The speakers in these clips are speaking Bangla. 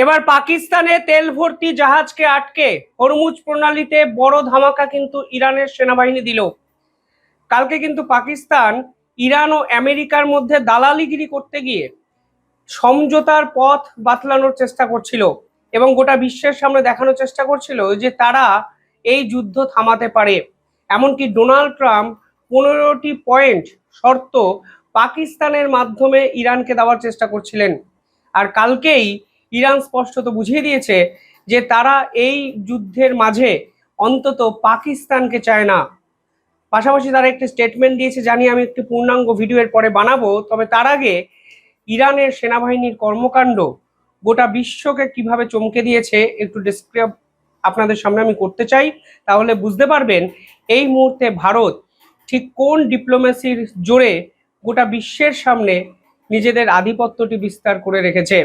এবার পাকিস্তানে তেল ভর্তি জাহাজকে আটকে হরমুজ প্রণালীতে বড় ধামাকা কিন্তু ইরানের সেনাবাহিনী দিল। কালকে কিন্তু পাকিস্তান ইরান ও আমেরিকার মধ্যে দালালিগিরি করতে গিয়ে সমঝোতার পথ বাতলানোর চেষ্টা করছিল এবং গোটা বিশ্বের সামনে দেখানোর চেষ্টা করছিল যে তারা এই যুদ্ধ থামাতে পারে। এমনকি ডোনাল্ড ট্রাম্প 15টি পয়েন্ট শর্ত পাকিস্তানের মাধ্যমে ইরানকে দেওয়ার চেষ্টা করছিলেন। আর কালকেই ইরান স্পষ্টত বুঝিয়ে দিয়েছে যে তারা এই যুদ্ধের মাঝে অন্তত পাকিস্তানকে চায় না। পাশাপাশি তারা একটি স্টেটমেন্ট দিয়েছে, জানি আমি একটি পূর্ণাঙ্গ ভিডিও এর পরে বানাবো, তবে তার আগে ইরানের সেনাবাহিনীর কর্মকাণ্ড গোটা বিশ্বকে কিভাবে চমকে দিয়েছে একটু ডিসক্রাইব আপনাদের সামনে আমি করতে চাই। তাহলে বুঝতে পারবেন এই মুহূর্তে ভারত ঠিক কোন ডিপ্লোমেসির জোরে গোটা বিশ্বের সামনে নিজেদের আধিপত্যটি বিস্তার করে রেখেছে।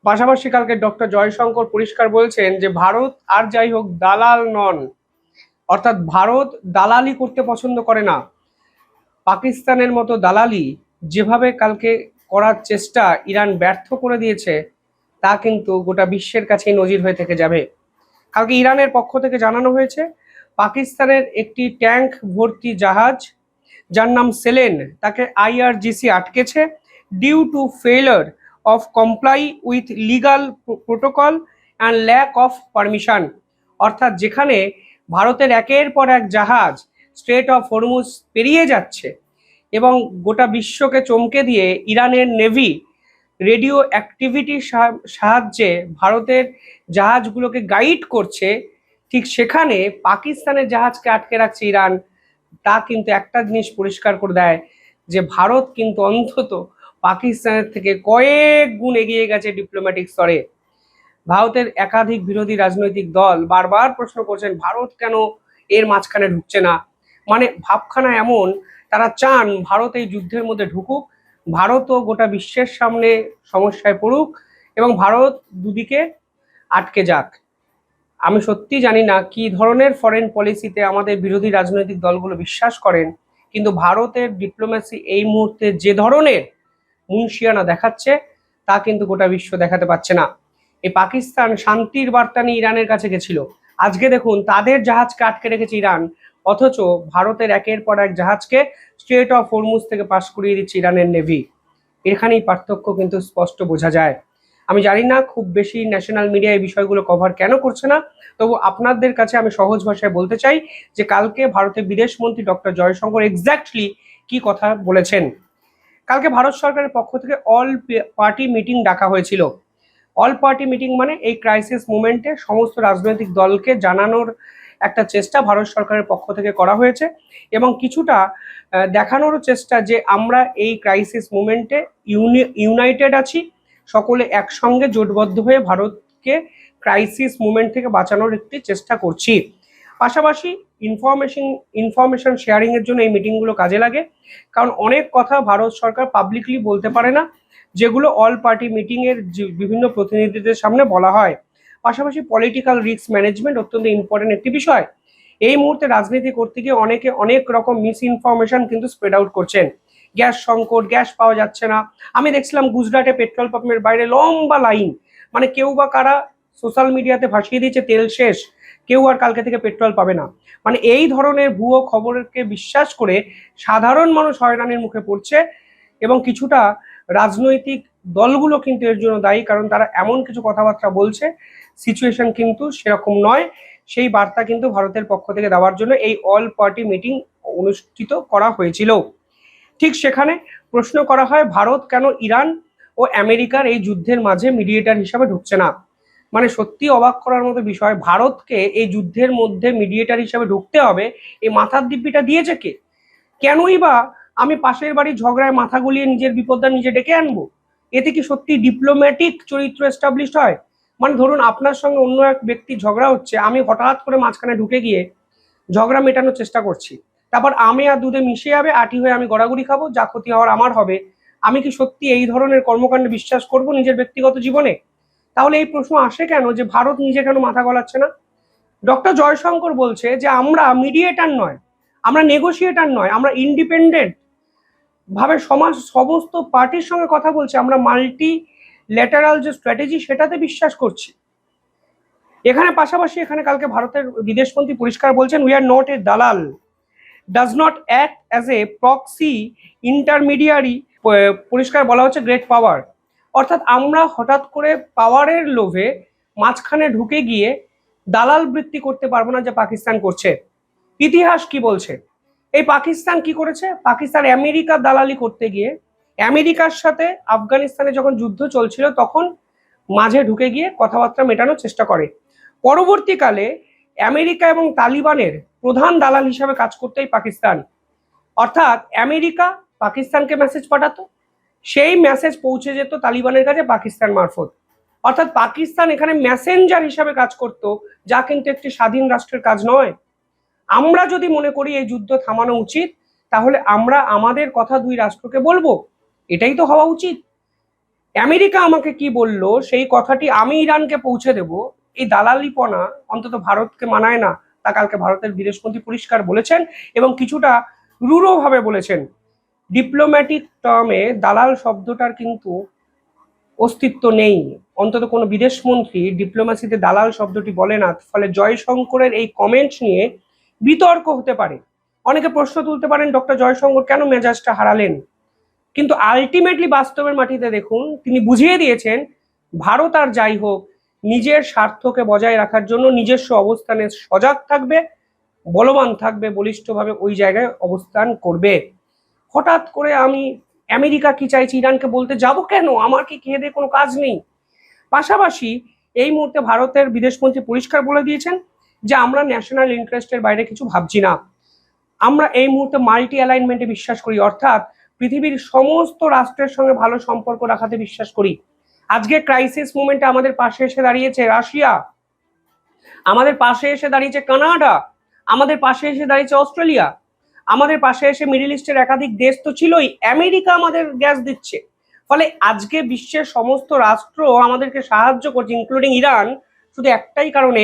পাশাপাশি কালকে ডক্টর জয়শঙ্কর পরিষ্কার বলছেন যে ভারত আর যাই হোক দালাল নন, অর্থাৎ ভারত দালালি করতে পছন্দ করে না। পাকিস্তানের মতো দালালি যেভাবে কালকে করার চেষ্টা ইরান ব্যর্থ করে দিয়েছে তা কিন্তু গোটা বিশ্বের কাছেই নজির হয়ে থেকে যাবে। কালকে ইরানের পক্ষ থেকে জানানো হয়েছে পাকিস্তানের একটি ট্যাঙ্ক ভর্তি জাহাজ যার নাম সেলেন তাকে আইআরজিসি আটকেছে due to failure of comply with legal protocol and lack of permission. অর্থাৎ যেখানে ভারতের একের পর এক জাহাজ স্ট্রেট অফ হরমুজ পেরিয়ে যাচ্ছে এবং গোটা বিশ্বকে চমকে দিয়ে ইরানের নেভি রেডিও অ্যাক্টিভিটির সাহায্যে ভারতের জাহাজগুলোকে গাইড করছে, ঠিক সেখানে পাকিস্তানের জাহাজকে আটকে রাখছে ইরান। তা কিন্তু একটা জিনিস পরিষ্কার করে দেয় যে ভারত কিন্তু অন্তত পাকিস্তানের থেকে কয়েক গুণ এগিয়ে গেছে ডিপ্লোম্যাটিক স্তরে। ভারতের একাধিক বিরোধী রাজনৈতিক দল বারবার প্রশ্ন করছেন ভারত কেন এর মাঝখানে ঢুকছে না। মানে ভাবখানা এমন, তারা চান ভারত এই যুদ্ধের মধ্যে ঢুকুক, ভারতও গোটা বিশ্বের সামনে সমস্যায় পড়ুক এবং ভারত দুদিকে আটকে যাক। আমি সত্যি জানি না কি ধরনের ফরেন পলিসিতে আমাদের বিরোধী রাজনৈতিক দলগুলো বিশ্বাস করেন, কিন্তু ভারতের ডিপ্লোম্যাসি এই মুহূর্তে যে ধরনের মুনশিয়ানা দেখাচ্ছে তা কিন্তু গোটা বিশ্ব দেখাতে পারছে না। এই পাকিস্তান শান্তির বার্তা নিয়ে ইরানের কাছে গেছিল, আজকে দেখুন তাদের জাহাজকে আটকে রেখেছে ইরান, অথচ ভারতের একের পর এক জাহাজকে স্ট্রেট অফ হরমুজ থেকে পাস করিয়ে দিচ্ছে ইরানের নেভি। এখানেই পার্থক্য কিন্তু স্পষ্ট বোঝা যায়। আমি জানি না খুব বেশি ন্যাশনাল মিডিয়া এই বিষয়গুলো কভার কেন করছে না, তবু আপনাদের কাছে আমি সহজ ভাষায় বলতে চাই যে কালকে ভারতের বিদেশমন্ত্রী ডক্টর জয়শঙ্কর এক্স্যাক্টলি কি কথা বলেছেন। কালকে ভারত সরকারের পক্ষ থেকে অল পার্টি মিটিং ডাকা হয়েছিল। অল পার্টি মিটিং মানে এই ক্রাইসিস মুভমেন্টে সমস্ত রাজনৈতিক দলকে জানানোর একটা চেষ্টা ভারত সরকারের পক্ষ থেকে করা হয়েছে এবং কিছুটা দেখানোরও চেষ্টা যে আমরা এই ক্রাইসিস মুভমেন্টে ইউনাইটেড আছি, সকলে একসঙ্গে জোটবদ্ধ হয়ে ভারতকে ক্রাইসিস মুভমেন্ট থেকে বাঁচানোর একটি চেষ্টা করছি। পাশাপাশি ইনফরমেশন শেয়ারিং এর জন্য এই মিটিংগুলো কাজে লাগে, কারণ অনেক কথা ভারত সরকার পাবলিকলি বলতে পারে না, যেগুলো অল পার্টি মিটিং এর বিভিন্ন প্রতিনিধিদের সামনে বলা হয়। পাশাপাশি পলিটিক্যাল রিস্ক ম্যানেজমেন্ট অত্যন্ত ইম্পর্টেন্ট একটি বিষয়। এই মুহূর্তে রাজনীতি করতে গিয়ে অনেকে অনেক রকম মিস ইনফরমেশন কিন্তু স্প্রেড আউট করছেন। গ্যাস সংকট, গ্যাস পাওয়া যাচ্ছে না, আমি দেখছিলাম গুজরাটে পেট্রোল পাম্পের বাইরে লম্বা লাইন, মানে কেউ বা কারা সোশ্যাল মিডিয়াতে ভাসিয়ে দিয়েছে তেল শেষ, কেউ আর কালকে থেকে পেট্রোল পাবে না। মানে এই ধরনের ভুয়ো খবরকে বিশ্বাস করে সাধারণ মানুষ হয়রানির মুখে পড়ছে এবং কিছুটা রাজনৈতিক দলগুলো কিন্তু এর জন্য দায়ী, কারণ তারা এমন কিছু কথাবার্তা বলছে, সিচুয়েশন কিন্তু সেরকম নয়। সেই বার্তা কিন্তু ভারতের পক্ষ থেকে দেওয়ার জন্য এই অল পার্টি মিটিং অনুষ্ঠিত করা হয়েছিল। ঠিক সেখানে প্রশ্ন করা হয় ভারত কেন ইরান ও আমেরিকার এই যুদ্ধের মাঝে মিডিয়েটর হিসাবে ঢুকছে না। মানে সত্যি অবাক করার মতো বিষয়, ভারতকে এই যুদ্ধের মধ্যে মিডিয়েটর হিসাবে ঢুকতে হবে, এই মাথার দিব্যিটা দিয়েছে কে? কেনই বা আমি পাশের বাড়ির ঝগড়ায় মাথা গলিয়ে নিজের বিপদটা নিজে ডেকে আনবো? এতে কি সত্যি ডিপ্লোম্যাটিক চরিত্র এস্টাবলিশড হয়? মানে ধরুন আপনার সঙ্গে অন্য এক ব্যক্তি ঝগড়া হচ্ছে, আমি হঠাৎ করে মাঝখানে ঢুকে গিয়ে ঝগড়া মেটানোর চেষ্টা করছি, তারপর আমি আর দুধে মিশে যাবে, আটি হয়ে আমি গড়াগড়ি খাবো, যা ক্ষতি হওয়ার আমার হবে। আমি কি সত্যি এই ধরনের কর্মকাণ্ডে বিশ্বাস করব নিজের ব্যক্তিগত জীবনে? তাহলে এই প্রশ্ন আসে কেন যে ভারত নিজে কেন মাথা গলাচ্ছে না? ডক্টর জয়শঙ্কর বলছে যে আমরা মিডিয়েটার নয়, আমরা নেগোসিয়েটার নয়, আমরা ইন্ডিপেন্ডেন্ট ভাবে সমস্ত পার্টির সঙ্গে কথা বলছি, আমরা মাল্টি ল্যাটারাল যে স্ট্র্যাটেজি সেটাতে বিশ্বাস করছি। এখানে পাশাপাশি এখানে কালকে ভারতের বিদেশমন্ত্রী পরিষ্কার বলছেন, উই আর নট এ দালাল, does not act as a proxy intermediary. পরিষ্কার বলা হচ্ছে গ্রেট পাওয়ার, অর্থাৎ আমরা হঠাৎ করে পাওয়ারের লোভে মাঝখানে ঢুকে গিয়ে দালাল বৃত্তি করতে পারবো না, যা পাকিস্তান করছে। ইতিহাস কি বলছে? এই পাকিস্তান কি করেছে? পাকিস্তান আমেরিকার দালালি করতে গিয়ে আমেরিকার সাথে আফগানিস্তানে যখন যুদ্ধ চলছিল তখন মাঝে ঢুকে গিয়ে কথাবার্তা মেটানোর চেষ্টা করে। পরবর্তীকালে আমেরিকা এবং তালিবানের প্রধান দালাল হিসাবে কাজ করতেই পাকিস্তান, অর্থাৎ আমেরিকা পাকিস্তানকে মেসেজ পাঠাতো, সেই মেসেজ পৌঁছে যেত তালিবানের কাছে পাকিস্তান মারফত। অর্থাৎ পাকিস্তান এখানে মেসেঞ্জার হিসাবে কাজ করত, যা কিন্তু একটি স্বাধীন রাষ্ট্রের কাজ নয়। আমরা যদি মনে করি এই যুদ্ধ থামানো উচিত, তাহলে আমরা আমাদের কথা দুই রাষ্ট্রকে বলবো, এটাই তো হওয়া উচিত। আমেরিকা আমাকে কি বললো সেই কথাটি আমি ইরানকে পৌঁছে দেব, এই দালালিপনা অন্তত ভারতকে মানায় না। তা কালকে ভারতের বিদেশমন্ত্রী পরিষ্কার বলেছেন এবং কিছুটা রূঢ় ভাবে বলেছেন। ডিপ্লোম্যাটিক টার্মে দালাল শব্দটার কিন্তু অস্তিত্ব নেই, অন্তত কোনো বিদেশমন্ত্রী ডিপ্লোম্যাসিতে দালাল শব্দটি বলে না। ফলে জয়শঙ্করের এই কমেন্ট নিয়ে বিতর্ক হতে পারে। অনেকে প্রশ্ন তুলতে পারেন, ডক্টর জয়শঙ্কর কেন মেজাজটা হারালেন? কিন্তু আলটিমেটলি বাস্তবের মাটিতে দেখুন, তিনি বুঝিয়ে দিয়েছেন ভারত আর যাই হোক নিজের স্বার্থকে বজায় রাখার জন্য নিজস্ব অবস্থানে সজাগ থাকবে, বলবান থাকবে, বলিষ্ঠভাবে ওই জায়গায় অবস্থান করবে। হঠাৎ করে আমি আমেরিকা কি চাইছি ইরানকে বলতে যাব কেন? আমার কি খেয়ে দিয়ে কোনো কাজ নেই। পাশাপাশি এই মুহূর্তে ভারতের বিদেশমন্ত্রী পরিষ্কার বলে দিয়েছেন যে আমরা ন্যাশনাল ইন্টারেস্টের বাইরে কিছু ভাবছি না। আমরা এই মুহূর্তে মাল্টি অ্যালাইনমেন্টে বিশ্বাস করি, অর্থাৎ পৃথিবীর সমস্ত রাষ্ট্রের সঙ্গে ভালো সম্পর্ক রাখাতে বিশ্বাস করি। আজকে ক্রাইসিস মোমেন্টে আমাদের পাশে এসে দাঁড়িয়েছে রাশিয়া, আমাদের পাশে এসে দাঁড়িয়েছে কানাডা, আমাদের পাশে এসে দাঁড়িয়েছে অস্ট্রেলিয়া, আমাদের পাশে এসে মিডল ইস্টের একাধিক দেশ তো ছিলই, আমেরিকা আমাদের গ্যাস দিচ্ছে। ফলে আজকে বিশ্বের সমস্ত রাষ্ট্র আমাদেরকে সাহায্য করছে, ইনক্লুডিং ইরান, শুধু একটাই কারণে,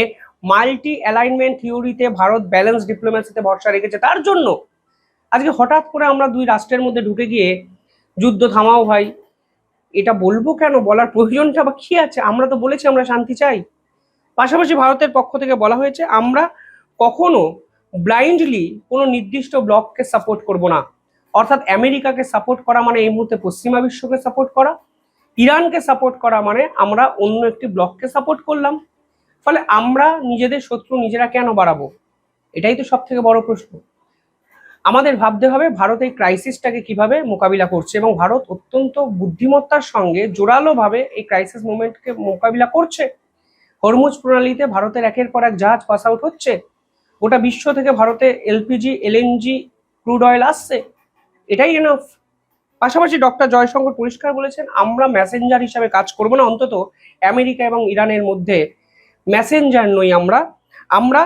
মাল্টি অ্যালাইনমেন্ট থিওরিতে ভারত ব্যালেন্স ডিপ্লোম্যাসিতে ভরসা রেখেছে। তার জন্য আজকে হঠাৎ করে আমরা দুই রাষ্ট্রের মধ্যে ঢুকে গিয়ে যুদ্ধ থামাও ভাই, এটা বলবো কেন? বলার প্রয়োজনটা বা কি আছে? আমরা তো বলেছি আমরা শান্তি চাই। পাশাপাশি ভারতের পক্ষ থেকে বলা হয়েছে আমরা কখনো ব্লাইন্ডলি কোনো নির্দিষ্ট ব্লককে সাপোর্ট করব না। অর্থাৎ আমেরিকাকে সাপোর্ট করা মানে এই মুহূর্তে পশ্চিমা বিশ্বকে সাপোর্ট করা, ইরানকে সাপোর্ট করা মানে আমরা অন্য একটি ব্লককে সাপোর্ট করলাম। ফলে আমরা নিজেদের শত্রু নিজেরা কেন বাড়াবো? এটাই তো সব থেকে বড় প্রশ্ন। আমাদের ভাবতে হবে ভারত এই ক্রাইসিসটাকে কিভাবে মোকাবিলা করছে, এবং ভারত অত্যন্ত বুদ্ধিমত্তার সঙ্গে জোরালোভাবে এই ক্রাইসিস মুভমেন্টকে মোকাবিলা করছে। হরমুজ প্রণালীতে ভারতের একের পর এক জাহাজ পাস আউট হচ্ছে, গোটা বিশ্ব থেকে ভারতে এলপিজি এলএনজি ক্রুড অয়েল আসছে, এটাই এনাফ। পাশাপাশি ডক্টর জয়শঙ্কর পরিষ্কার বলেছেন আমরা মেসেঞ্জার হিসাবে কাজ করব না, অন্তত আমেরিকা এবং ইরানের মধ্যে মেসেঞ্জার নই আমরা। আমরা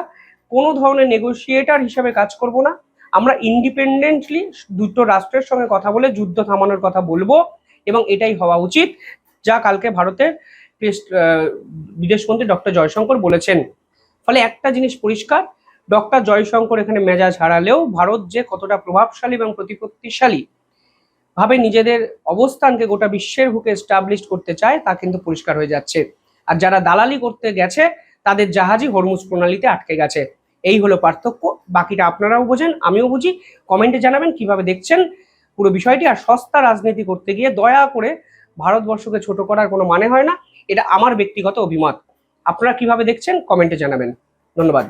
কোনো ধরনের নেগোসিয়েটার হিসাবে কাজ করব না, আমরা ইন্ডিপেন্ডেন্টলি দুটো রাষ্ট্রের সঙ্গে কথা বলে যুদ্ধ থামানোর কথা বলবো, এবং এটাই হওয়া উচিত, যা কালকে ভারতের বিদেশমন্ত্রী ডক্টর জয়শঙ্কর বলেছেন। ফলে একটা জিনিস পরিষ্কার, ডক্টর জয়শঙ্কর এখানে মেজাজ হারালেও ভারত যে কতটা প্রভাবশালী এবং প্রতিপত্তিশালী ভাবে নিজেদের অবস্থানকে গোটা বিশ্বের বুকে এস্টাবলিশ করতে চায় তা কিন্তু পরিষ্কার হয়ে যাচ্ছে। আর যারা দালালি করতে গেছে তাদের জাহাজই হরমুজ প্রণালীতে আটকে গেছে। এই হলো পার্থক্য। বাকিটা আপনারাও বোঝেন, আমিও বুঝি। কমেন্টে জানাবেন কিভাবে দেখছেন পুরো বিষয়টি। আর সস্তা রাজনীতি করতে গিয়ে দয়া করে ভারতবর্ষকে ছোট করার কোনো মানে হয় না, এটা আমার ব্যক্তিগত অভিমত। আপনারা কিভাবে দেখছেন কমেন্টে জানাবেন। ধন্যবাদ।